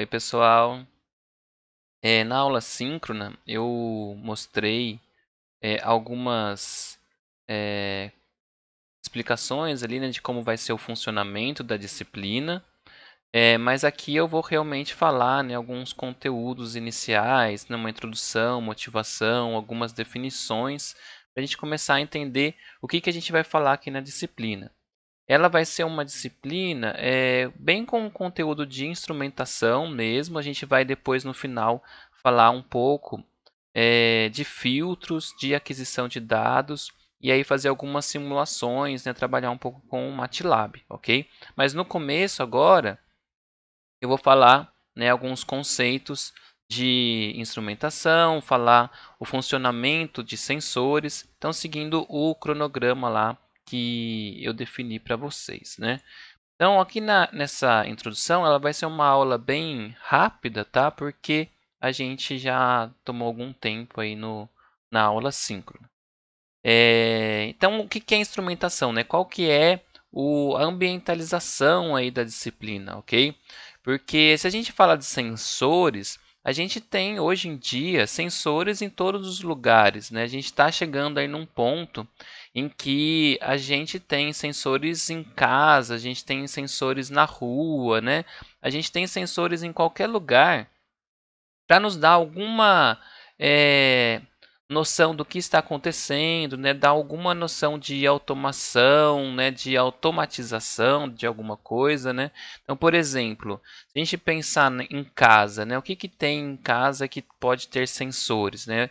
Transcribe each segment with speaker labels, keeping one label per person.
Speaker 1: Oi, pessoal. Na aula síncrona, eu mostrei algumas é, explicações ali, né, de como vai ser o funcionamento da disciplina, mas aqui eu vou realmente falar, né, alguns conteúdos iniciais, né, uma introdução, motivação, algumas definições, para a gente começar a entender o que a gente vai falar aqui na disciplina. Ela vai ser uma disciplina bem com conteúdo de instrumentação mesmo. A gente vai depois, no final, falar um pouco de filtros, de aquisição de dados e aí fazer algumas simulações, né, trabalhar um pouco com o MATLAB, ok? Mas no começo, agora, eu vou falar, né, alguns conceitos de instrumentação, falar o funcionamento de sensores, então seguindo o cronograma lá que eu defini para vocês, né? Então aqui nessa introdução ela vai ser uma aula bem rápida, tá? Porque a gente já tomou algum tempo aí na aula síncrona. Então, o que é instrumentação, né? Qual que é a ambientalização aí da disciplina, ok? Porque se a gente fala de sensores, a gente tem hoje em dia sensores em todos os lugares, né? A gente está chegando aí num ponto em que a gente tem sensores em casa, a gente tem sensores na rua, né? A gente tem sensores em qualquer lugar para nos dar alguma eh, noção do que está acontecendo, né? Dar alguma noção de automação, né? De automatização de alguma coisa, né? Então, por exemplo, se a gente pensar em casa, né? O que tem em casa que pode ter sensores, né?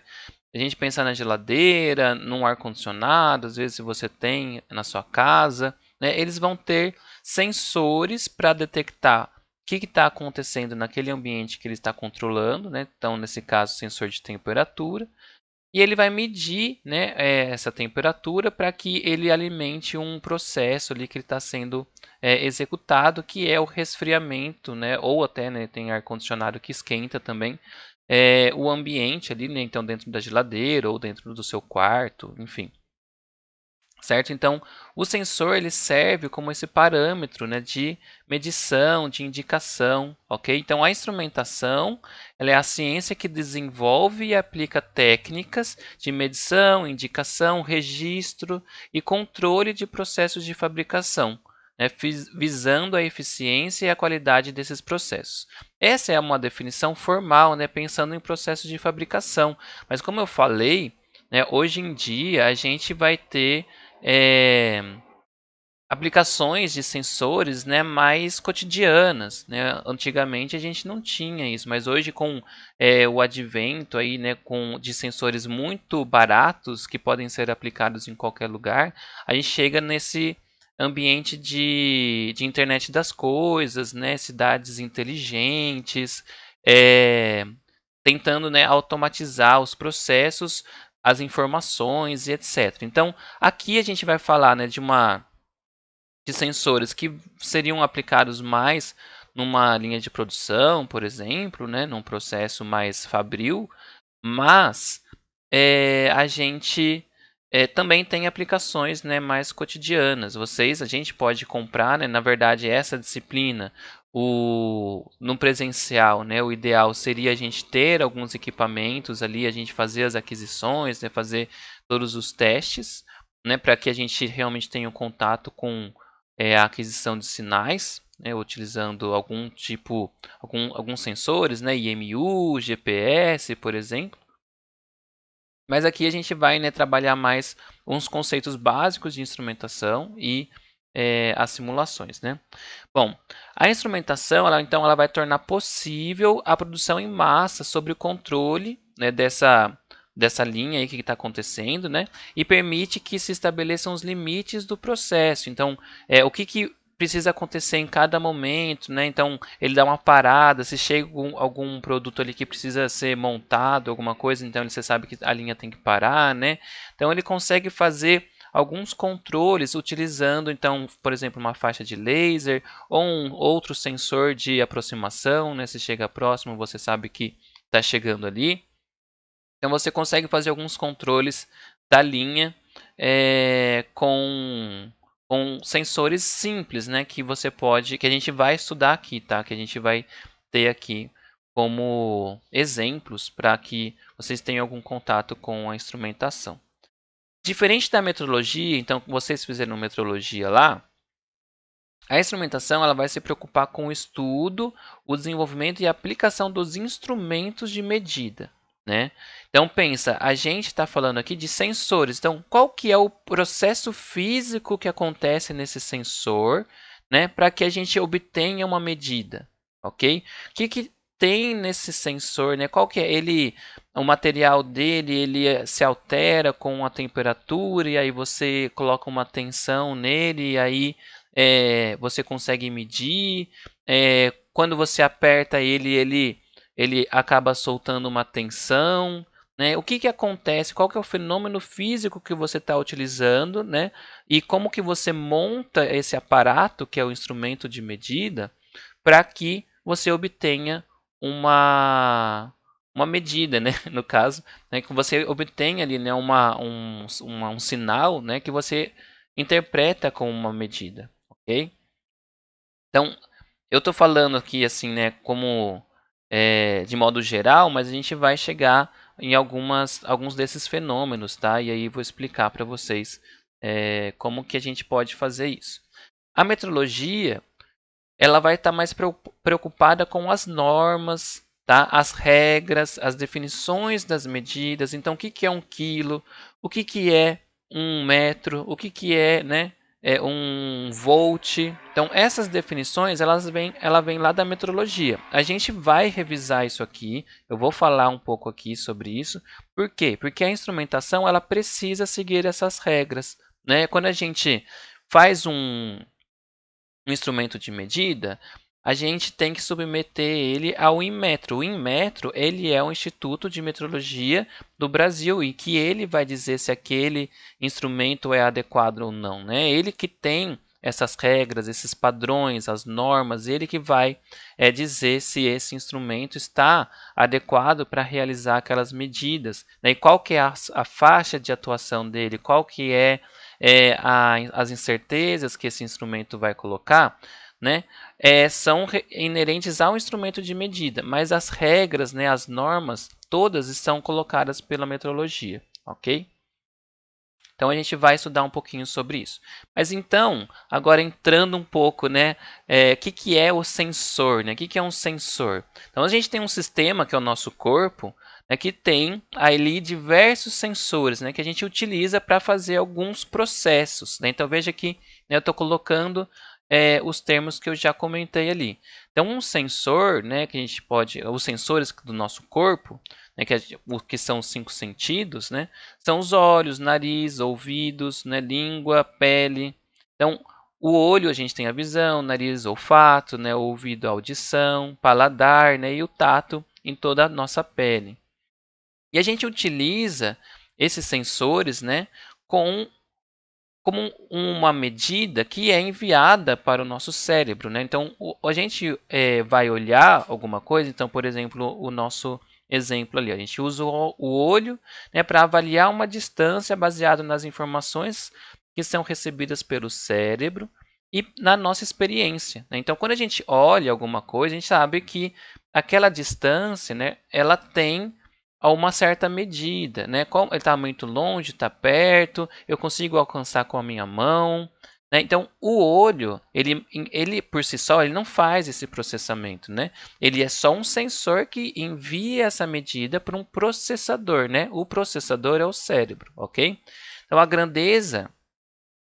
Speaker 1: A gente pensar na geladeira, num ar-condicionado, às vezes se você tem na sua casa, né? Eles vão ter sensores para detectar o que está acontecendo naquele ambiente que ele está controlando, né? Então, nesse caso, sensor de temperatura. E ele vai medir, né, essa temperatura para que ele alimente um processo ali que está sendo executado, que é o resfriamento, né, ou até, né, tem ar-condicionado que esquenta também o ambiente ali, né, então dentro da geladeira ou dentro do seu quarto, enfim. Certo? Então, o sensor ele serve como esse parâmetro, né, de medição, de indicação, ok? Então, a instrumentação ela é a ciência que desenvolve e aplica técnicas de medição, indicação, registro e controle de processos de fabricação, né, visando a eficiência e a qualidade desses processos. Essa é uma definição formal, né, pensando em processos de fabricação. Mas, como eu falei, né, hoje em dia a gente vai ter é, aplicações de sensores, né, mais cotidianas, né? Antigamente a gente não tinha isso, mas hoje com o advento aí, né, de sensores muito baratos que podem ser aplicados em qualquer lugar, a gente chega nesse ambiente de internet das coisas, né, cidades inteligentes, é, tentando, né, automatizar os processos, as informações e etc. Então, aqui a gente vai falar, né, de sensores que seriam aplicados mais numa linha de produção, por exemplo, né, num processo mais fabril, mas a gente também tem aplicações, né, mais cotidianas. A gente pode comprar, né, na verdade, essa disciplina, no presencial, né, o ideal seria a gente ter alguns equipamentos ali, a gente fazer as aquisições, né, fazer todos os testes, né, para que a gente realmente tenha um contato com a aquisição de sinais, né, utilizando alguns sensores, né, IMU, GPS, por exemplo. Mas aqui a gente vai, né, trabalhar mais uns conceitos básicos de instrumentação e as simulações, né? Bom, a instrumentação, então, ela vai tornar possível a produção em massa sob o controle, né, dessa linha aí que está acontecendo, né? E permite que se estabeleçam os limites do processo. Então, o que precisa acontecer em cada momento, né? Então, ele dá uma parada, se chega algum produto ali que precisa ser montado, alguma coisa, então você sabe que a linha tem que parar, né? Então, ele consegue fazer alguns controles utilizando, então, por exemplo, uma faixa de laser ou um outro sensor de aproximação, né? Se chega próximo, você sabe que está chegando ali. Então, você consegue fazer alguns controles da linha com sensores simples, né? Que a gente vai estudar aqui, tá? Que a gente vai ter aqui como exemplos para que vocês tenham algum contato com a instrumentação. Diferente da metrologia, então, vocês fizeram metrologia lá, a instrumentação ela vai se preocupar com o estudo, o desenvolvimento e a aplicação dos instrumentos de medida, né? Então pensa, a gente está falando aqui de sensores. Então, qual que é o processo físico que acontece nesse sensor, né, para que a gente obtenha uma medida, ok? O que tem nesse sensor, né? Qual que é ele? O material dele, ele se altera com a temperatura e aí você coloca uma tensão nele e aí você consegue medir. Quando você aperta ele acaba soltando uma tensão. Né? O que acontece? Qual que é o fenômeno físico que você está utilizando? Né? E como que você monta esse aparato, que é o instrumento de medida, para que você obtenha uma medida, né? No caso, né? Que você obtenha ali, né? Um sinal, né? Que você interpreta como uma medida, ok? Então, eu estou falando aqui assim, né? Como de modo geral, mas a gente vai chegar em alguns desses fenômenos, tá? E aí vou explicar para vocês como que a gente pode fazer isso. A metrologia ela vai estar mais preocupada com as normas, tá? As regras, as definições das medidas. Então, o que é 1 quilo? O que é 1 metro? O que é, né, 1 volt? Então, essas definições ela vem lá da metrologia. A gente vai revisar isso aqui. Eu vou falar um pouco aqui sobre isso. Por quê? Porque a instrumentação ela precisa seguir essas regras, né? Quando a gente faz um instrumento de medida, a gente tem que submeter ele ao Inmetro. O Inmetro ele é o Instituto de Metrologia do Brasil e que ele vai dizer se aquele instrumento é adequado ou não. Né? Ele que tem essas regras, esses padrões, as normas, ele que vai dizer se esse instrumento está adequado para realizar aquelas medidas. Né? E qual que é a faixa de atuação dele, qual que é as incertezas que esse instrumento vai colocar, né, são inerentes ao instrumento de medida, mas as regras, né, as normas, todas estão colocadas pela metrologia, ok? Então a gente vai estudar um pouquinho sobre isso. Mas então, agora entrando um pouco, né, que é o sensor, né? Que é um sensor? Então a gente tem um sistema que é o nosso corpo, né, que tem ali diversos sensores, né, que a gente utiliza para fazer alguns processos. Né? Então veja que né, eu estou colocando os termos que eu já comentei ali. Então um sensor, né, que a gente pode, os sensores do nosso corpo, né, que são os 5 sentidos, né, são os olhos, nariz, ouvidos, né, língua, pele. Então, o olho a gente tem a visão, nariz, olfato, né, o ouvido, a audição, paladar, né, e o tato em toda a nossa pele. E a gente utiliza esses sensores, né, como uma medida que é enviada para o nosso cérebro. Né? Então, a gente vai olhar alguma coisa, então, por exemplo, o nosso exemplo ali, a gente usa o olho né, para avaliar uma distância baseado nas informações que são recebidas pelo cérebro e na nossa experiência. Né? Então, quando a gente olha alguma coisa, a gente sabe que aquela distância, né, ela tem a uma certa medida, né? Como ele está muito longe, está perto, eu consigo alcançar com a minha mão. Né? Então, o olho, ele por si só, ele não faz esse processamento, né? Ele é só um sensor que envia essa medida para um processador, né? O processador é o cérebro, ok? Então, a grandeza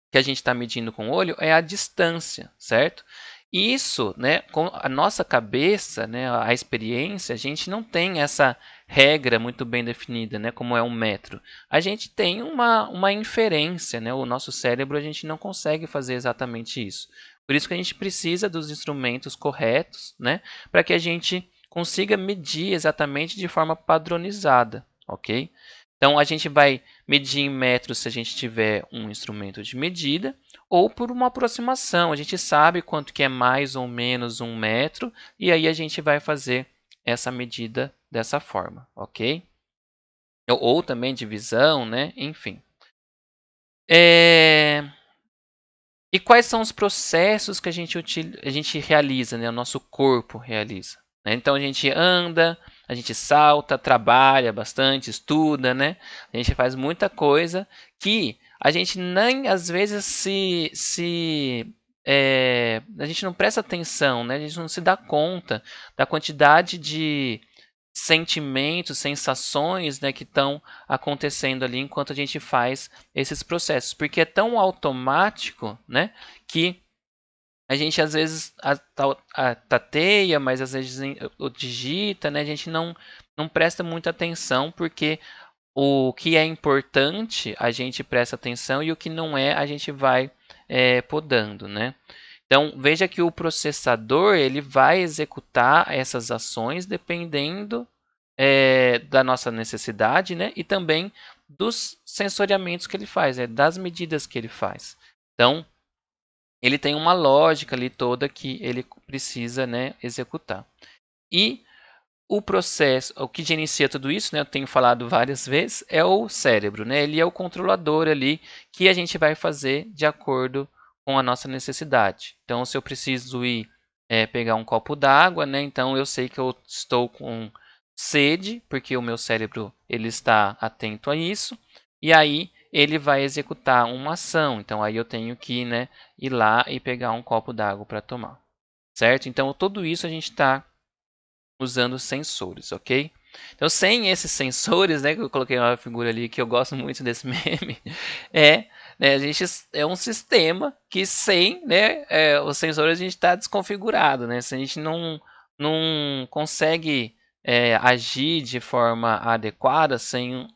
Speaker 1: que a gente está medindo com o olho é a distância, certo? Isso, né, com a nossa cabeça, né, a experiência, a gente não tem essa regra muito bem definida, né, como é 1 metro. A gente tem uma inferência, né, o nosso cérebro a gente não consegue fazer exatamente isso. Por isso que a gente precisa dos instrumentos corretos, né, para que a gente consiga medir exatamente de forma padronizada, ok? Então a gente vai medir em metros se a gente tiver um instrumento de medida ou por uma aproximação. A gente sabe quanto que é mais ou menos 1 metro e aí a gente vai fazer essa medida dessa forma, ok? Ou também divisão, né? Enfim. E quais são os processos que a gente realiza, né? O nosso corpo realiza? né? Então a gente anda, a gente salta, trabalha bastante, estuda, né? A gente faz muita coisa que a gente nem às vezes a gente não presta atenção, né? A gente não se dá conta da quantidade de sentimentos, sensações, né, que estão acontecendo ali enquanto a gente faz esses processos, porque é tão automático, né, que a gente às vezes tateia, mas às vezes digita, né, a gente não presta muita atenção, porque o que é importante a gente presta atenção e o que não é a gente vai podando, né? Então veja que o processador ele vai executar essas ações dependendo da nossa necessidade, né? E também dos sensoriamentos que ele faz, das medidas que ele faz. Então ele tem uma lógica ali toda que ele precisa, né, executar. E o processo, o que inicia tudo isso, né, eu tenho falado várias vezes, é o cérebro, né? Ele é o controlador ali que a gente vai fazer de acordo com a nossa necessidade. Então, se eu preciso ir pegar um copo d'água, né? Então eu sei que eu estou com sede, porque o meu cérebro ele está atento a isso, e aí ele vai executar uma ação. Então aí eu tenho que, né, ir lá e pegar um copo d'água para tomar, certo? Então tudo isso a gente está usando sensores, ok? Então, sem esses sensores, né, que eu coloquei uma figura ali que eu gosto muito desse meme, é, né, a gente é um sistema que sem, né, os sensores a gente está desconfigurado, né? Se a gente não consegue agir de forma adequada sem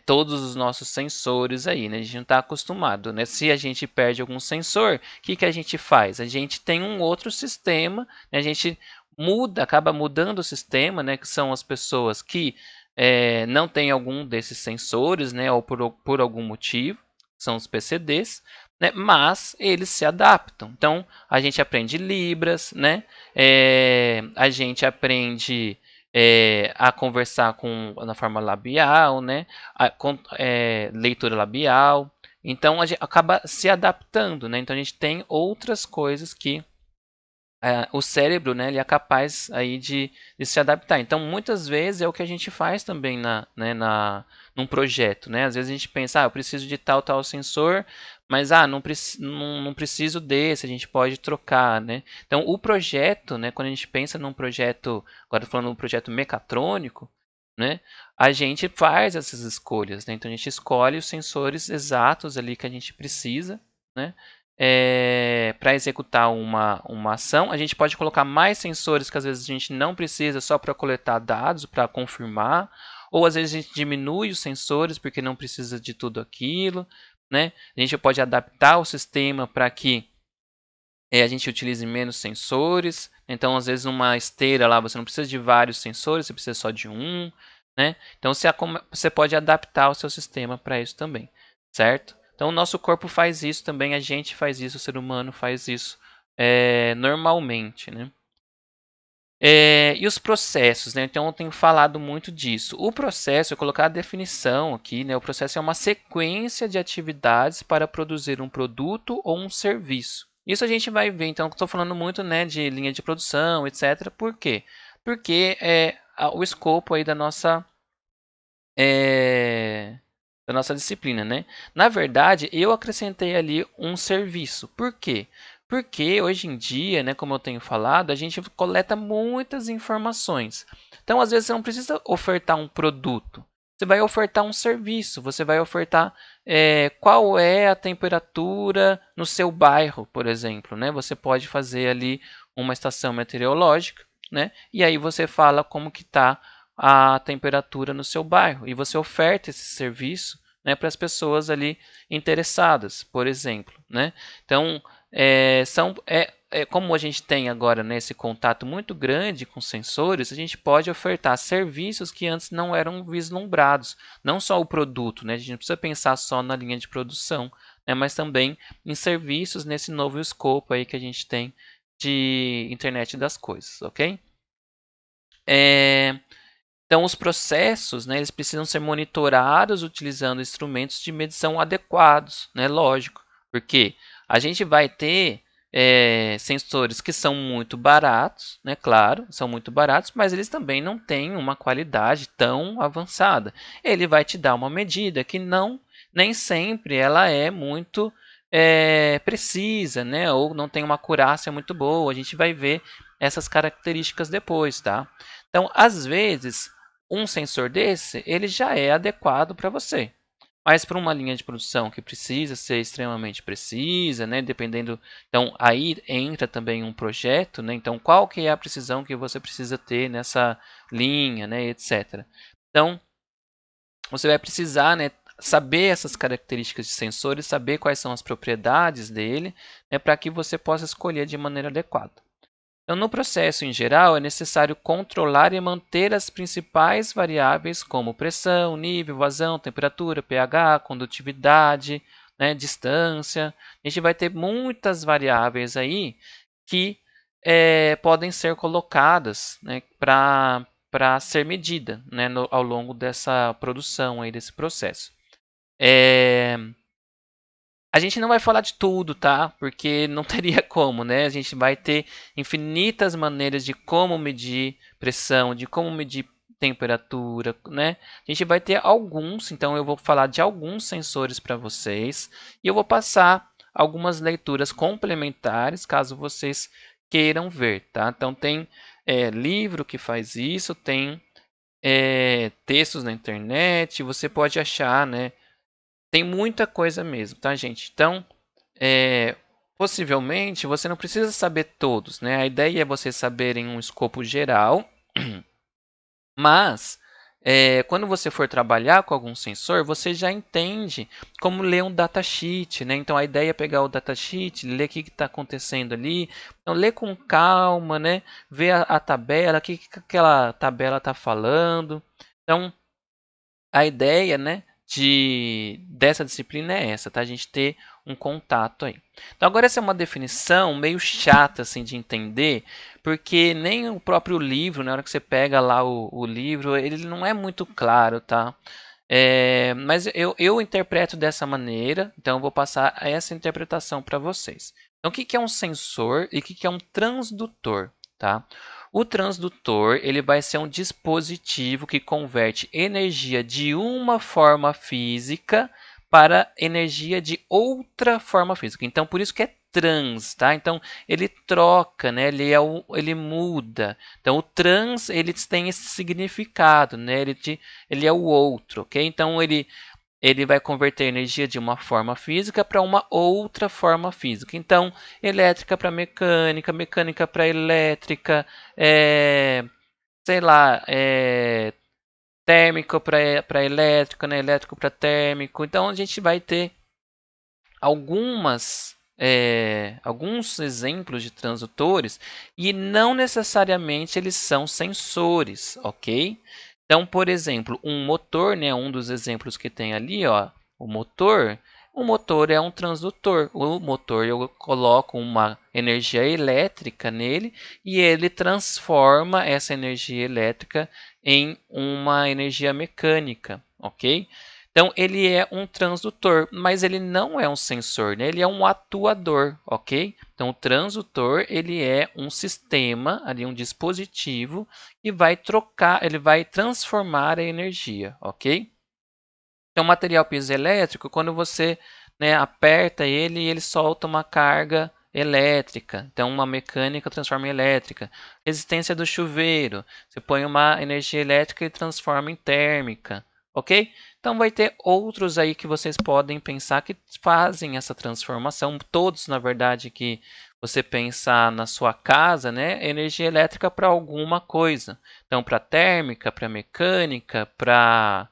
Speaker 1: todos os nossos sensores aí, né? A gente não está acostumado, né? Se a gente perde algum sensor, o que a gente faz? A gente tem um outro sistema, né? A gente acaba mudando o sistema, né? Que são as pessoas que não têm algum desses sensores, né? Ou por algum motivo, são os PCDs, né? Mas eles se adaptam. Então a gente aprende Libras, né? A gente aprende a conversar na forma labial, né? Leitura labial. Então a gente acaba se adaptando, né? Então a gente tem outras coisas que o cérebro, né, ele é capaz aí de se adaptar. Então, muitas vezes é o que a gente faz também num projeto, né? Às vezes a gente pensa, eu preciso de tal sensor, mas não preciso desse, a gente pode trocar, né? Então, o projeto, né, quando a gente pensa num projeto, agora falando num projeto mecatrônico, né, a gente faz essas escolhas, né? Então, a gente escolhe os sensores exatos ali que a gente precisa, né? Para executar uma ação. A gente pode colocar mais sensores que às vezes a gente não precisa só para coletar dados, para confirmar. Ou às vezes a gente diminui os sensores porque não precisa de tudo aquilo. Né? A gente pode adaptar o sistema para que a gente utilize menos sensores. Então, às vezes, uma esteira lá você não precisa de vários sensores, você precisa só de um. Né? Então, você pode adaptar o seu sistema para isso também, certo? Então, o nosso corpo faz isso também, a gente faz isso, o ser humano faz isso normalmente, né? E os processos, né? Então eu tenho falado muito disso. O processo, eu colocar a definição aqui, né? O processo é uma sequência de atividades para produzir um produto ou um serviço. Isso a gente vai ver, então, estou falando muito, né, de linha de produção, etc. Por quê? Porque o escopo aí da nossa disciplina, né? Na verdade, eu acrescentei ali um serviço. Por quê? Porque hoje em dia, né, como eu tenho falado, a gente coleta muitas informações. Então, às vezes, você não precisa ofertar um produto. Você vai ofertar um serviço. Você vai ofertar qual é a temperatura no seu bairro, por exemplo. Né? Você pode fazer ali uma estação meteorológica, né? E aí você fala como que está a temperatura no seu bairro e você oferta esse serviço, né, para as pessoas ali interessadas, por exemplo, né? Então, como a gente tem agora, né, esse contato muito grande com sensores, a gente pode ofertar serviços que antes não eram vislumbrados, não só o produto, né? A gente não precisa pensar só na linha de produção, né, mas também em serviços nesse novo escopo aí que a gente tem de internet das coisas, ok? Então, os processos, né, eles precisam ser monitorados utilizando instrumentos de medição adequados, né, lógico, porque a gente vai ter sensores que são muito baratos, né? Claro, são muito baratos, mas eles também não têm uma qualidade tão avançada. Ele vai te dar uma medida que nem sempre ela é muito precisa, né? Ou não tem uma acurácia muito boa. A gente vai ver essas características depois, tá? Então, às vezes, um sensor desse, ele já é adequado para você. Mas para uma linha de produção que precisa ser extremamente precisa, né, dependendo, então aí entra também um projeto, né, então qual que é a precisão que você precisa ter nessa linha, né, etc. Então você vai precisar, né, saber essas características de sensores, saber quais são as propriedades dele, né, para que você possa escolher de maneira adequada. Então, no processo em geral, é necessário controlar e manter as principais variáveis como pressão, nível, vazão, temperatura, pH, condutividade, né, distância. A gente vai ter muitas variáveis aí que podem ser colocadas, né, para ser medida, né, ao longo dessa produção, aí, desse processo. A gente não vai falar de tudo, tá? Porque não teria como, né? A gente vai ter infinitas maneiras de como medir pressão, de como medir temperatura, né? A gente vai ter alguns, então eu vou falar de alguns sensores para vocês e eu vou passar algumas leituras complementares, caso vocês queiram ver, tá? Então tem livro que faz isso, tem textos na internet, você pode achar, né? Tem muita coisa mesmo, tá, gente? Então, é, possivelmente você não precisa saber todos, né? A ideia é você saber em um escopo geral, mas quando você for trabalhar com algum sensor, você já entende como ler um datasheet, né? Então a ideia é pegar o datasheet, ler o que está acontecendo ali, então ler com calma, né? Ver a tabela, o que aquela tabela está falando. Então a ideia, né, dessa disciplina é essa, tá? A gente ter um contato aí. Então, agora essa é uma definição meio chata assim de entender, porque nem o próprio livro, na hora que você pega lá o livro, ele não é muito claro, tá? Mas eu interpreto dessa maneira, então eu vou passar essa interpretação para vocês. Então, o que é um sensor e o que é um transdutor, tá? O transdutor ele vai ser um dispositivo que converte energia de uma forma física para energia de outra forma física. Então, por isso que é trans, tá? Então, ele troca, né? Ele muda. Então, o trans ele tem esse significado, né? Ele é o outro, ok? Então, ele vai converter energia de uma forma física para uma outra forma física. Então, elétrica para mecânica, mecânica para elétrica, sei lá, térmico para elétrico, né? Elétrico para térmico. Então, a gente vai ter alguns exemplos de transdutores e não necessariamente eles são sensores, ok? Então, por exemplo, um motor, né, um dos exemplos que tem ali, ó, o motor é um transdutor. O motor eu coloco uma energia elétrica nele e ele transforma essa energia elétrica em uma energia mecânica, ok? Então, ele é um transdutor, mas ele não é um sensor, né? Ele é um atuador, ok? Então, o transdutor, ele é um sistema, ali um dispositivo, que vai trocar, ele vai transformar a energia, ok? Então, o material piezoelétrico, quando você, né, aperta ele solta uma carga elétrica. Então, uma mecânica transforma em elétrica. Resistência do chuveiro, você põe uma energia elétrica e transforma em térmica, ok? Então, vai ter outros aí que vocês podem pensar que fazem essa transformação. Todos, na verdade, que você pensar na sua casa, né, energia elétrica para alguma coisa. Então, para térmica, para mecânica, para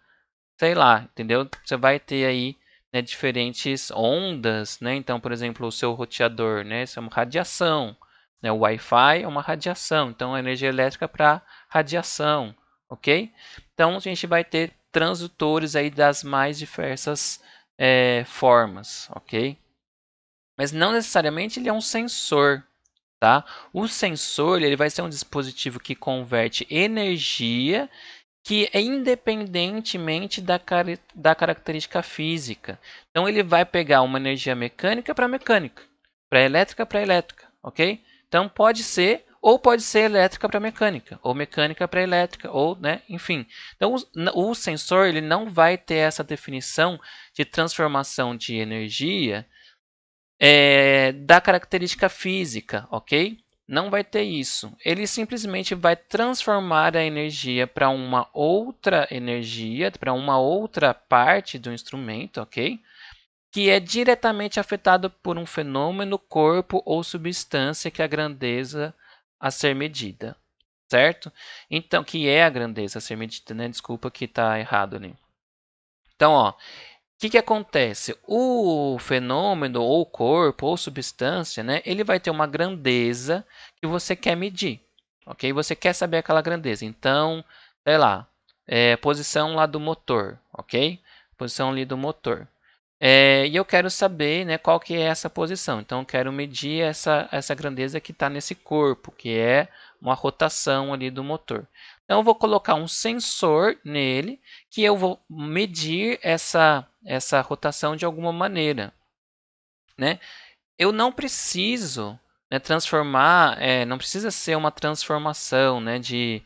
Speaker 1: sei lá, entendeu? Você vai ter aí, né, diferentes ondas, né? Então, por exemplo, o seu roteador, né? Isso é uma radiação, né? O Wi-Fi é uma radiação, então a energia elétrica para radiação, ok? Então, a gente vai ter transdutores aí das mais diversas formas, ok? Mas não necessariamente ele é um sensor, tá? O sensor ele vai ser um dispositivo que converte energia que é independentemente da característica física. Então ele vai pegar uma energia mecânica para mecânica. para elétrica, ok? Então pode ser, ou pode ser elétrica para mecânica, ou mecânica para elétrica, ou, né, enfim. Então o sensor ele não vai ter essa definição de transformação de energia da característica física, ok? Não vai ter isso. Ele simplesmente vai transformar a energia para uma outra energia, para uma outra parte do instrumento, ok? Que é diretamente afetado por um fenômeno, corpo ou substância que é a grandeza a ser medida, certo? Então, que é a grandeza a ser medida, né? Desculpa que está errado ali. Então, ó, que acontece? O fenômeno, ou corpo, ou substância, né, ele vai ter uma grandeza que você quer medir, ok? Você quer saber aquela grandeza. Então, sei lá, posição lá do motor, ok? Posição ali do motor. E eu quero saber, né, qual que é essa posição. Então, eu quero medir essa grandeza que está nesse corpo, que é uma rotação ali do motor. Então, eu vou colocar um sensor nele, que eu vou medir essa rotação de alguma maneira, né? Eu não preciso, né, transformar, não precisa ser uma transformação, né, de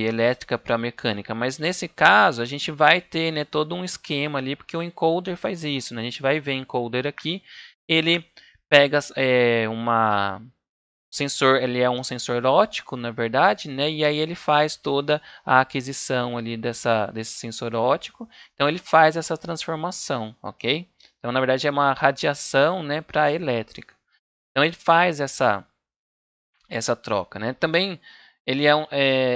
Speaker 1: elétrica para mecânica, mas nesse caso a gente vai ter, né, todo um esquema ali, porque o encoder faz isso, né? A gente vai ver encoder aqui, ele pega uma sensor, ele é um sensor óptico, na verdade, né? E aí ele faz toda a aquisição ali desse sensor óptico. Então ele faz essa transformação, ok? Então na verdade é uma radiação, né, para elétrica. Então ele faz essa troca, né? Também ele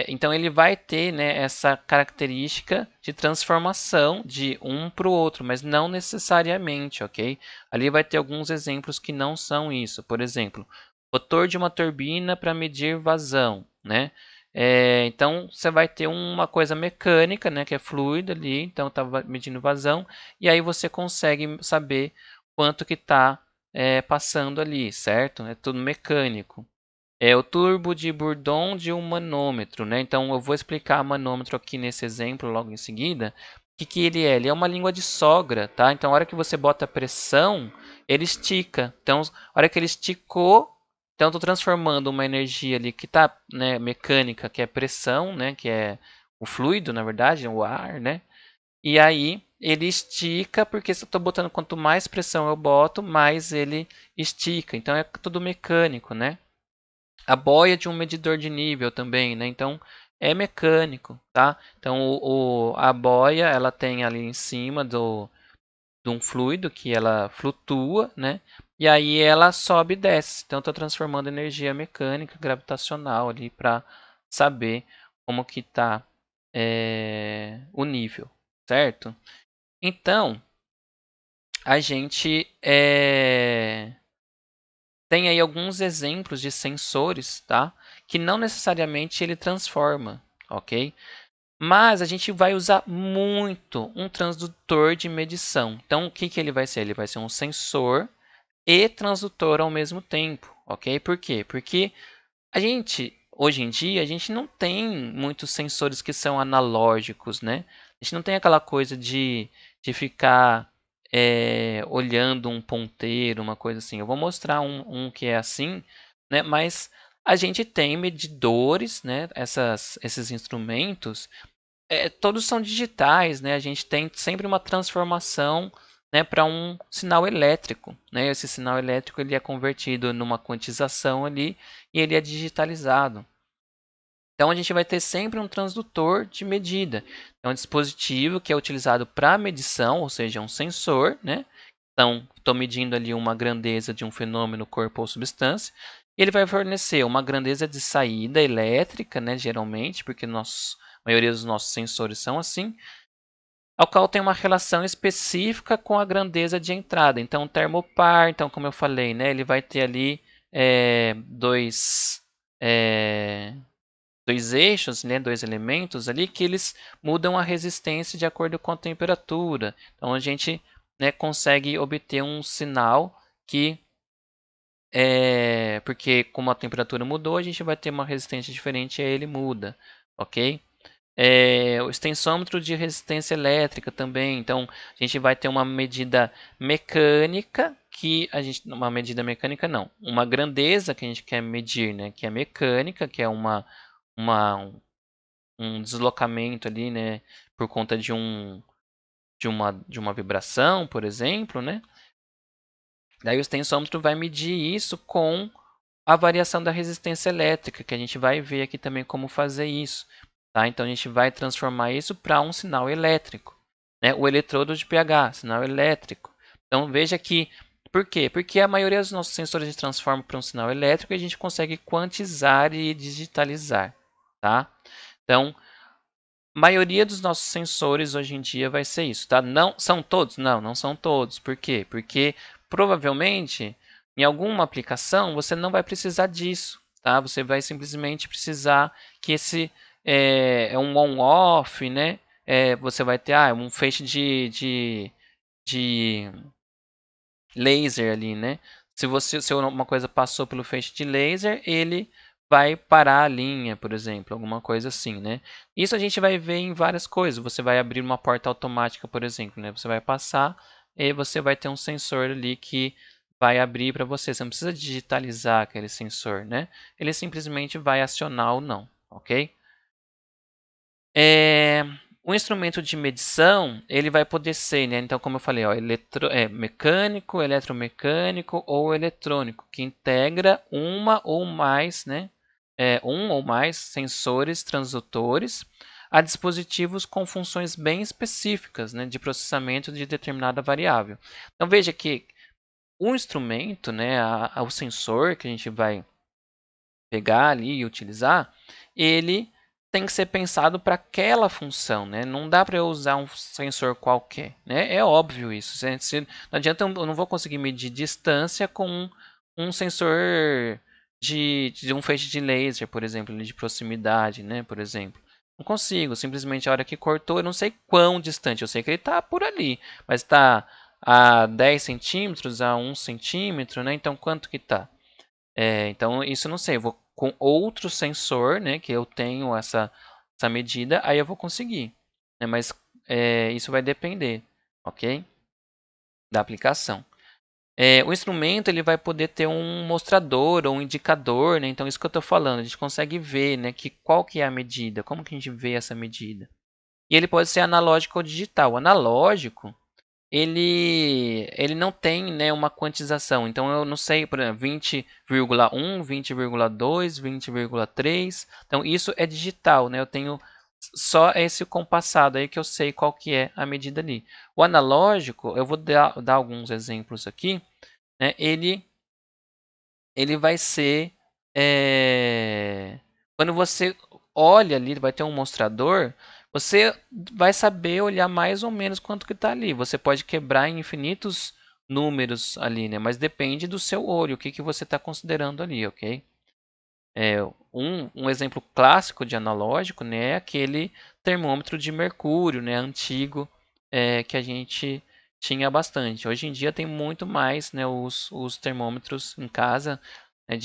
Speaker 1: então ele vai ter, né, essa característica de transformação de um para o outro, mas não necessariamente, ok? Ali vai ter alguns exemplos que não são isso. Por exemplo, rotor de uma turbina para medir vazão, né? Então você vai ter uma coisa mecânica, né, que é fluido ali, então está medindo vazão, e aí você consegue saber quanto que está passando ali, certo? É tudo mecânico. É o turbo de Bourdon de um manômetro, né? Então eu vou explicar manômetro aqui nesse exemplo logo em seguida. O que ele é? Ele é uma língua de sogra, tá? Então a hora que você bota pressão, ele estica. Então a hora que ele esticou, então estou transformando uma energia ali que está, né, mecânica, que é pressão, né? Que é o fluido, na verdade, o ar, né? E aí ele estica, porque se eu estou botando, quanto mais pressão eu boto, mais ele estica. Então é tudo mecânico, né? A boia de um medidor de nível também, né? Então é mecânico, tá? Então a boia ela tem ali em cima de um fluido que ela flutua, né? E aí ela sobe e desce. Então estou transformando energia mecânica gravitacional ali para saber como que está o nível, certo? Então a gente tem aí alguns exemplos de sensores, tá? Que não necessariamente ele transforma, ok? Mas a gente vai usar muito um transdutor de medição. Então, o que ele vai ser? Ele vai ser um sensor e transdutor ao mesmo tempo, ok? Por quê? Porque hoje em dia, a gente não tem muitos sensores que são analógicos, né? A gente não tem aquela coisa de ficar olhando um ponteiro, uma coisa assim. Eu vou mostrar um que é assim, né? Mas a gente tem medidores, né? Esses instrumentos, todos são digitais, né? A gente tem sempre uma transformação, né, para um sinal elétrico, né? Esse sinal elétrico ele é convertido numa quantização ali e ele é digitalizado. Então a gente vai ter sempre um transdutor de medida. É um dispositivo que é utilizado para medição, ou seja, um sensor, né? Então, estou medindo ali uma grandeza de um fenômeno, corpo ou substância. Ele vai fornecer uma grandeza de saída elétrica, né, geralmente, porque a maioria dos nossos sensores são assim, ao qual tem uma relação específica com a grandeza de entrada. Então, o termopar, então, como eu falei, né, ele vai ter ali é, dois eixos, né, dois elementos ali, que eles mudam a resistência de acordo com a temperatura. Então, a gente, né, consegue obter um sinal que porque como a temperatura mudou, a gente vai ter uma resistência diferente e aí ele muda, ok? O extensômetro de resistência elétrica também. Então, a gente vai ter uma medida mecânica que a gente, uma medida mecânica não, uma grandeza que a gente quer medir, né, que é mecânica, que é uma, um deslocamento ali, né, por conta de uma vibração, por exemplo, né? Daí o tensômetro vai medir isso com a variação da resistência elétrica, que a gente vai ver aqui também como fazer isso. Tá? Então a gente vai transformar isso para um sinal elétrico. Né? O eletrodo de pH, sinal elétrico. Então veja que, por quê? Porque a maioria dos nossos sensores a gente transforma para um sinal elétrico e a gente consegue quantizar e digitalizar. Tá? Então, a maioria dos nossos sensores hoje em dia vai ser isso, tá? Não são todos? Não, não são todos. Por quê? Porque provavelmente em alguma aplicação você não vai precisar disso, tá? Você vai simplesmente precisar que esse é um on-off, né? Você vai ter um feixe de laser ali, né? Se uma coisa passou pelo feixe de laser, ele vai parar a linha, por exemplo, alguma coisa assim, né? Isso a gente vai ver em várias coisas. Você vai abrir uma porta automática, por exemplo, né? Você vai passar e você vai ter um sensor ali que vai abrir para você. Você não precisa digitalizar aquele sensor, né? Ele simplesmente vai acionar ou não, ok? É, o instrumento de medição, ele vai poder ser, né? Então, como eu falei, ó, mecânico, eletromecânico ou eletrônico, que integra uma ou mais, né? Um ou mais sensores transdutores a dispositivos com funções bem específicas, né? De processamento de determinada variável. Então, veja que o instrumento, né? O sensor que a gente vai pegar ali e utilizar, ele tem que ser pensado para aquela função, né? Não dá para eu usar um sensor qualquer, né? É óbvio isso. Não adianta, eu não vou conseguir medir distância com um sensor de um feixe de laser, por exemplo, de proximidade, né? Por exemplo. Não consigo, simplesmente a hora que cortou, eu não sei quão distante, eu sei que ele está por ali, mas está a 10 centímetros, a 1 centímetro, né? Então quanto que está? Então, isso eu não sei. Eu vou com outro sensor, né, que eu tenho essa medida, aí eu vou conseguir. Né, mas isso vai depender, ok? Da aplicação. O instrumento ele vai poder ter um mostrador ou um indicador, né? Então, isso que eu estou falando, a gente consegue ver, né, qual que é a medida, como que a gente vê essa medida. E ele pode ser analógico ou digital. O analógico, ele não tem, né, uma quantização. Então eu não sei, por exemplo, 20,1, 20,2, 20,3. Então isso é digital, né? Eu tenho só esse compassado aí que eu sei qual que é a medida ali. O analógico, eu vou dar alguns exemplos aqui, né? Ele vai ser quando você olha ali, vai ter um mostrador, você vai saber olhar mais ou menos quanto que está ali. Você pode quebrar em infinitos números ali, né? Mas depende do seu olho, o que, que você está considerando ali, ok? Um exemplo clássico de analógico, né, é aquele termômetro de mercúrio, né, antigo, que a gente tinha bastante. Hoje em dia tem muito mais, né, os termômetros em casa, né,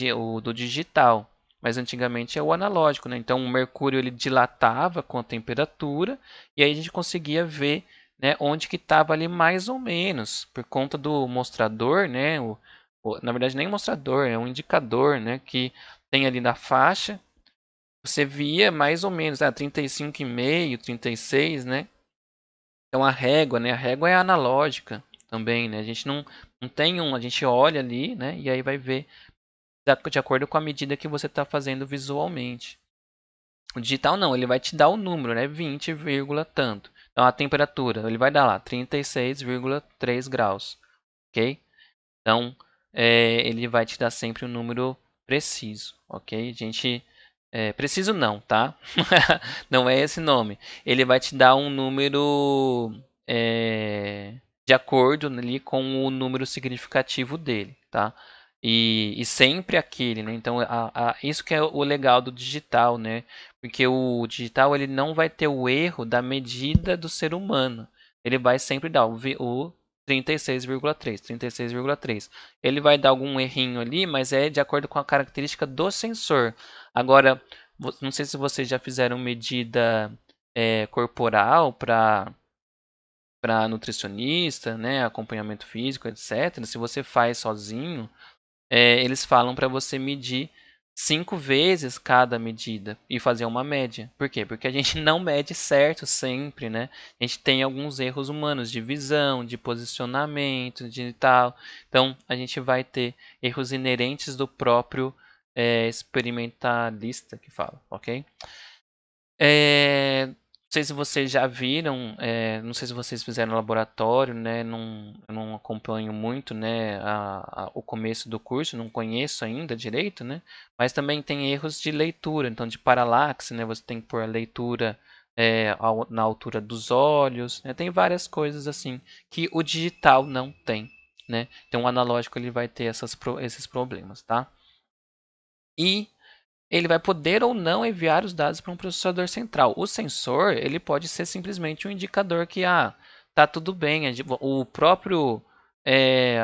Speaker 1: do digital, mas antigamente é o analógico, né? Então o mercúrio ele dilatava com a temperatura e aí a gente conseguia ver, né, onde que estava ali mais ou menos por conta do mostrador, né? Na verdade nem mostrador, é um indicador, né, que tem ali na faixa, você via mais ou menos, 35,5, 36, né? Então a régua, né? A régua é analógica também, né? A gente não tem a gente olha ali, né? E aí vai ver de acordo com a medida que você está fazendo visualmente. O digital não, ele vai te dar o número, né? 20, tanto. Então a temperatura, ele vai dar lá 36,3 graus, ok? Então ele vai te dar sempre um número preciso, ok? A gente preciso não, tá? Não é esse nome. Ele vai te dar um número de acordo ali com o número significativo dele, tá? E sempre aquele, né? Então, isso que é o legal do digital, né? Porque o digital ele não vai ter o erro da medida do ser humano. Ele vai sempre dar o 36,3, 36,3. Ele vai dar algum errinho ali, mas é de acordo com a característica do sensor. Agora, não sei se vocês já fizeram medida corporal para para nutricionista, né, acompanhamento físico, etc., se você faz sozinho, eles falam para você medir 5 vezes cada medida e fazer uma média. Por quê? Porque a gente não mede certo sempre, né? A gente tem alguns erros humanos de visão, de posicionamento, de tal. Então, a gente vai ter erros inerentes do próprio experimentalista que fala, ok? Não sei se vocês já viram, não sei se vocês fizeram laboratório, né? Eu não acompanho muito, né, o começo do curso, não conheço ainda direito, né? Mas também tem erros de leitura, então de paralaxe, né? Você tem que pôr a leitura na altura dos olhos, né? Tem várias coisas assim que o digital não tem, né? Então o analógico ele vai ter esses problemas, tá? E ele vai poder ou não enviar os dados para um processador central. O sensor, ele pode ser simplesmente um indicador que, tá tudo bem. O próprio,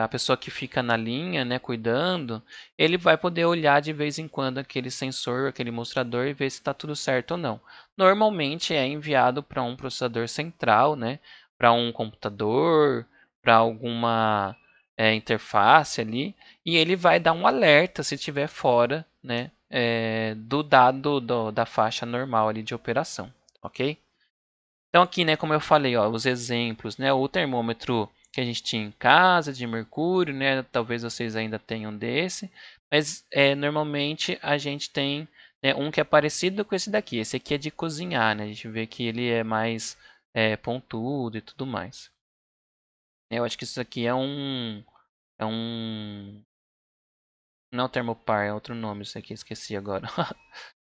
Speaker 1: a pessoa que fica na linha, né, cuidando, ele vai poder olhar de vez em quando aquele sensor, aquele mostrador e ver se está tudo certo ou não. Normalmente é enviado para um processador central, né, para um computador, para alguma interface ali, e ele vai dar um alerta se estiver fora, né, do dado da faixa normal ali de operação, ok? Então aqui, né, como eu falei, ó, os exemplos, né, o termômetro que a gente tinha em casa de mercúrio, né, talvez vocês ainda tenham desse, mas normalmente a gente tem, né, um que é parecido com esse daqui. Esse aqui é de cozinhar, né? A gente vê que ele é mais pontudo e tudo mais. Eu acho que isso aqui é um não é o termopar, é outro nome, isso aqui, esqueci agora.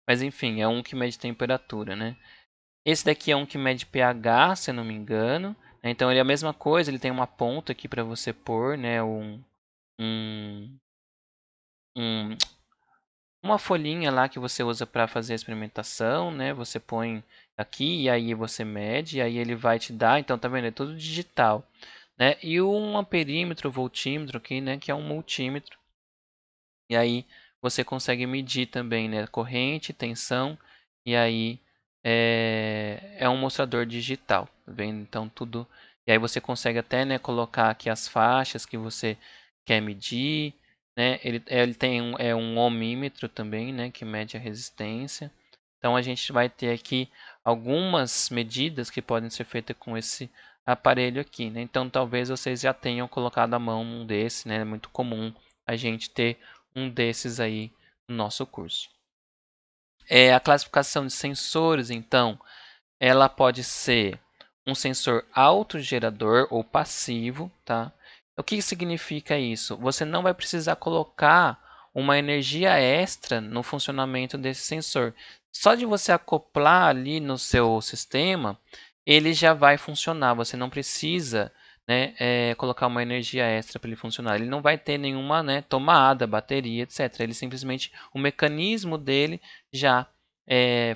Speaker 1: Mas enfim, é um que mede temperatura, né? Esse daqui é um que mede pH, se eu não me engano. Então ele é a mesma coisa, ele tem uma ponta aqui para você pôr, né? Um, um, uma folhinha lá que você usa para fazer a experimentação, né? Você põe aqui e aí você mede, e aí ele vai te dar. Então tá vendo? É tudo digital, né? E um amperímetro, voltímetro aqui, né? Que é um multímetro. E aí você consegue medir também, né, corrente, tensão, e aí é um mostrador digital, tá vendo? Então tudo. E aí você consegue até, né, colocar aqui as faixas que você quer medir, né? Ele tem um ohmímetro também, né, que mede a resistência. Então a gente vai ter aqui algumas medidas que podem ser feitas com esse aparelho aqui, né? Então talvez vocês já tenham colocado a mão num desse, né? É muito comum a gente ter um desses aí no nosso curso. A classificação de sensores, então, ela pode ser um sensor autogerador ou passivo, tá? O que significa isso? Você não vai precisar colocar uma energia extra no funcionamento desse sensor. Só de você acoplar ali no seu sistema, ele já vai funcionar. Você não precisa, né, colocar uma energia extra para ele funcionar. Ele não vai ter nenhuma, né, tomada, bateria, etc. Ele simplesmente, o mecanismo dele já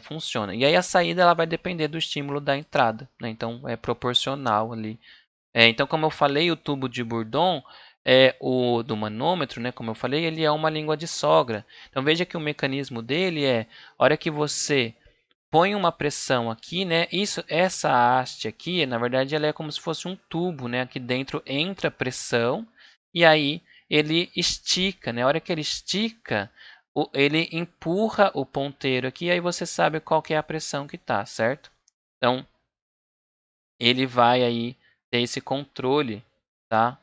Speaker 1: funciona. E aí a saída ela vai depender do estímulo da entrada, né? Então é proporcional ali. Então, como eu falei, o tubo de Bourdon, o do manômetro, né? Como eu falei, ele é uma língua de sogra. Então veja que o mecanismo dele a hora que você põe uma pressão aqui, né? Essa haste aqui, na verdade, ela é como se fosse um tubo, né? Aqui dentro entra pressão e aí ele estica, né? A hora que ele estica, ele empurra o ponteiro aqui, e aí você sabe qual que é a pressão que tá, certo? Então, ele vai aí ter esse controle, tá?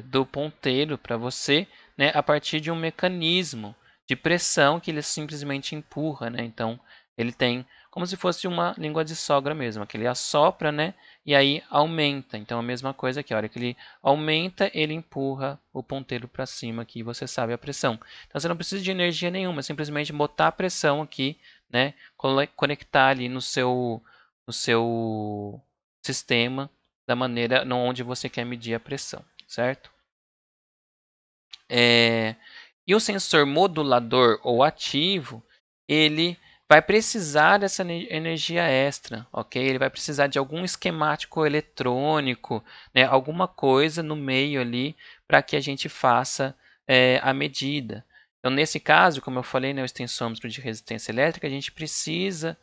Speaker 1: Do ponteiro para você, né? A partir de um mecanismo de pressão que ele simplesmente empurra, né? Então ele tem como se fosse uma língua de sogra mesmo, que ele assopra, né? E aí aumenta. Então a mesma coisa que a hora que ele aumenta, ele empurra o ponteiro para cima aqui, e você sabe a pressão. Então você não precisa de energia nenhuma, simplesmente botar a pressão aqui, né? Conectar ali no seu sistema da maneira onde você quer medir a pressão, certo? E o sensor modulador ou ativo, ele vai precisar dessa energia extra, ok? Ele vai precisar de algum esquemático eletrônico, né? Alguma coisa no meio ali para que a gente faça a medida. Então, nesse caso, como eu falei, né, o extensômetro de resistência elétrica, a gente precisa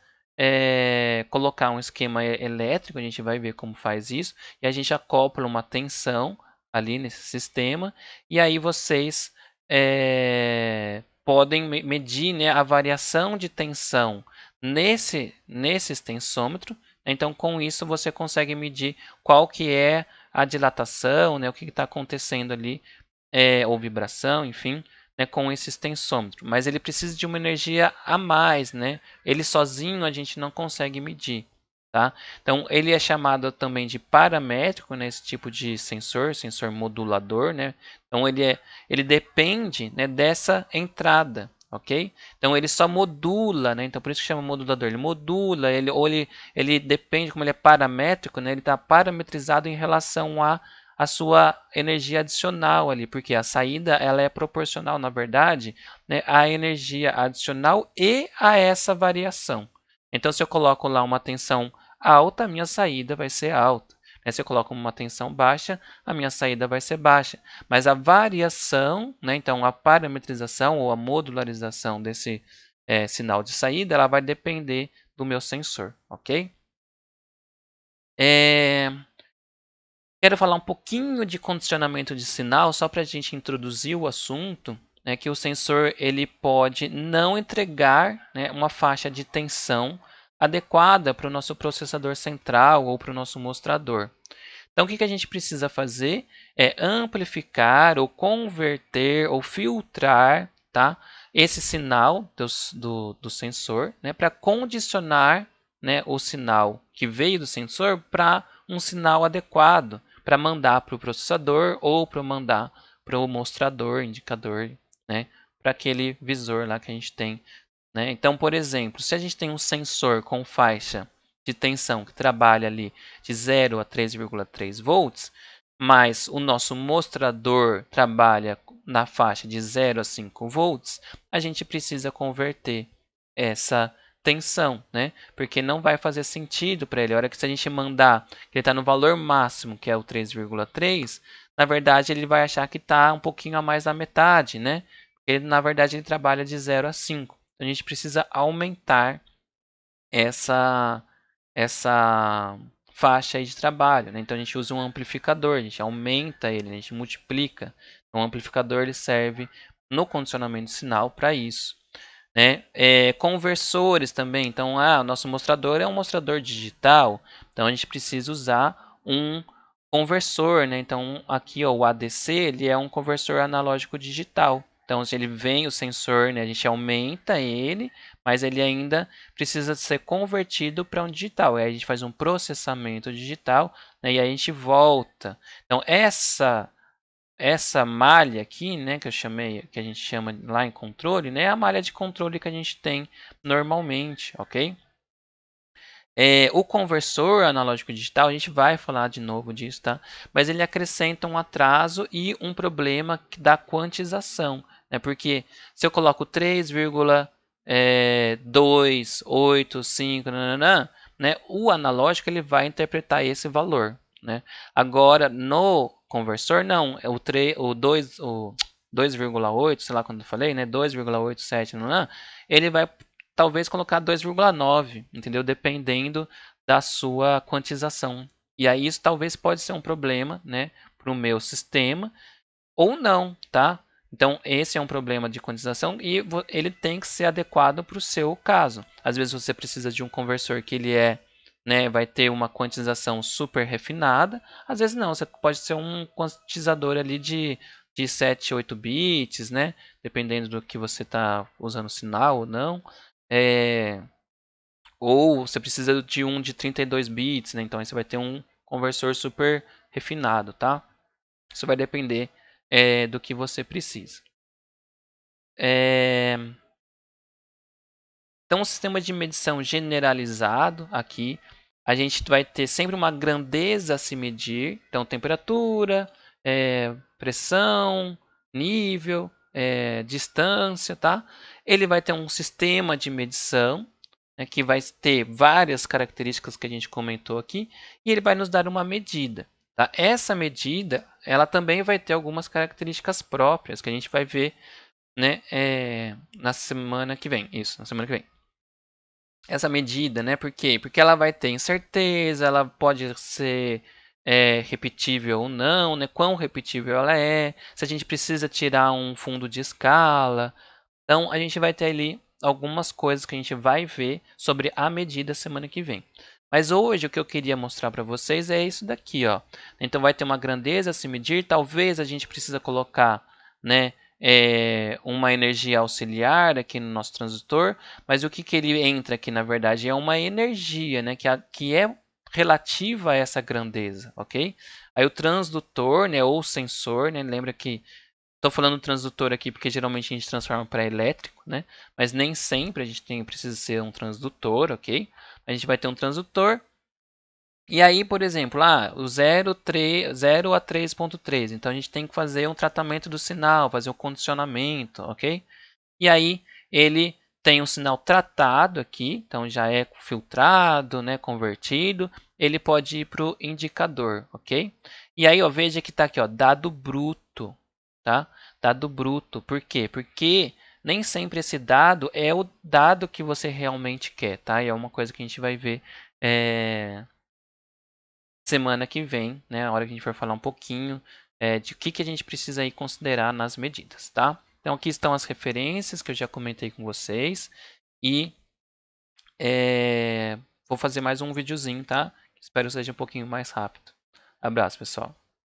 Speaker 1: colocar um esquema elétrico, a gente vai ver como faz isso, e a gente acopla uma tensão ali nesse sistema, e aí vocês podem medir, né, a variação de tensão nesse tensômetro. Então, com isso, você consegue medir qual que é a dilatação, né, o que está acontecendo ali, ou vibração, enfim, né, com esse tensômetro. Mas ele precisa de uma energia a mais, né? Ele sozinho a gente não consegue medir. Tá? Então, ele é chamado também de paramétrico, né, esse tipo de sensor, sensor modulador. Né? Então, ele depende, né, dessa entrada. Ok? Então ele só modula, né? Então por isso que chama modulador. Ele modula, ele depende, como ele é paramétrico, né? Ele está parametrizado em relação a sua energia adicional ali, porque a saída ela é proporcional, na verdade, né, à energia adicional e a essa variação. Então, se eu coloco lá uma tensão alta, a minha saída vai ser alta. Se eu coloco uma tensão baixa, a minha saída vai ser baixa. Mas a variação, né, então a parametrização ou a modularização desse sinal de saída, ela vai depender do meu sensor, ok? Quero falar um pouquinho de condicionamento de sinal, só para a gente introduzir o assunto, né, que o sensor ele pode não entregar, né, uma faixa de tensão adequada para o nosso processador central ou para o nosso mostrador. Então, o que a gente precisa fazer é amplificar ou converter ou filtrar, tá, esse sinal do sensor, né, para condicionar, né, o sinal que veio do sensor para um sinal adequado para mandar para o processador ou para mandar para o mostrador, indicador, né, para aquele visor lá que a gente tem. Né? Então, por exemplo, se a gente tem um sensor com faixa de tensão que trabalha ali de 0 a 3,3 volts, mas o nosso mostrador trabalha na faixa de 0 a 5 volts, a gente precisa converter essa tensão, né? Porque não vai fazer sentido para ele. A hora que se a gente mandar que ele está no valor máximo, que é o 3,3, na verdade ele vai achar que está um pouquinho a mais da metade, né? Porque na verdade ele trabalha de 0 a 5. Então a gente precisa aumentar essa essa faixa aí de trabalho, né? Então a gente usa um amplificador, a gente aumenta ele, a gente multiplica. Então, o amplificador ele serve no condicionamento de sinal para isso. Né? Conversores também. Então, o nosso mostrador é um mostrador digital, então a gente precisa usar um conversor. Né? Então, aqui ó, o ADC ele é um conversor analógico digital. Então, se ele vem o sensor, né, a gente aumenta ele, mas ele ainda precisa ser convertido para um digital. Aí a gente faz um processamento digital, né, e aí a gente volta. Então, essa malha aqui, né, que a gente chama lá em controle, né, é a malha de controle que a gente tem normalmente, ok? O conversor analógico digital, a gente vai falar de novo disso, tá? Mas ele acrescenta um atraso e um problema da quantização, né? Porque se eu coloco 3,285, né, o analógico ele vai interpretar esse valor, né? Agora no conversor não, o 2,8, sei lá quando eu falei, né, 2,87, ele vai talvez colocar 2,9, entendeu? Dependendo da sua quantização. E aí isso talvez pode ser um problema, né, para o meu sistema ou não, tá? Então esse é um problema de quantização e ele tem que ser adequado para o seu caso. Às vezes você precisa de um conversor que ele né, vai ter uma quantização super refinada. Às vezes não, você pode ser um quantizador ali de 7, 8 bits, né? Dependendo do que você está usando sinal ou não. É, ou você precisa de um de 32 bits, né? Então aí você vai ter um conversor super refinado, tá? Isso vai depender do que você precisa. Então, um sistema de medição generalizado aqui, a gente vai ter sempre uma grandeza a se medir. Então, temperatura, pressão, nível, distância, tá? Ele vai ter um sistema de medição, né, que vai ter várias características que a gente comentou aqui, e ele vai nos dar uma medida. Tá? Essa medida, ela também vai ter algumas características próprias que a gente vai ver, né, na semana que vem. Isso, na semana que vem. essa medida, né? Por quê? Porque ela vai ter incerteza, ela pode ser repetível ou não, né? Quão repetível ela é, se a gente precisa tirar um fundo de escala. Então, a gente vai ter ali algumas coisas que a gente vai ver sobre a medida semana que vem. Mas hoje o que eu queria mostrar para vocês é isso daqui, ó. Então vai ter uma grandeza a se medir, talvez a gente precisa colocar, né, uma energia auxiliar aqui no nosso transdutor, mas o que ele entra aqui na verdade é uma energia, né, que é relativa a essa grandeza, ok? Aí o transdutor, né, ou sensor, né, lembra que estou falando transdutor aqui porque geralmente a gente transforma para elétrico, né? Mas nem sempre a gente precisa ser um transdutor, ok? A gente vai ter um transdutor. E aí, por exemplo, o 0 a 3.3. Então a gente tem que fazer um tratamento do sinal, fazer um condicionamento, ok? E aí ele tem um sinal tratado aqui, então já é filtrado, né, convertido. Ele pode ir para o indicador, ok? E aí, ó, veja que está aqui, ó, dado bruto, tá? Dado bruto. Por quê? Porque nem sempre esse dado é o dado que você realmente quer, tá? E é uma coisa que a gente vai ver semana que vem, né? A hora que a gente for falar um pouquinho de o que a gente precisa aí considerar nas medidas, tá? Então aqui estão as referências que eu já comentei com vocês e vou fazer mais um videozinho, tá? Espero que seja um pouquinho mais rápido. Abraço, pessoal.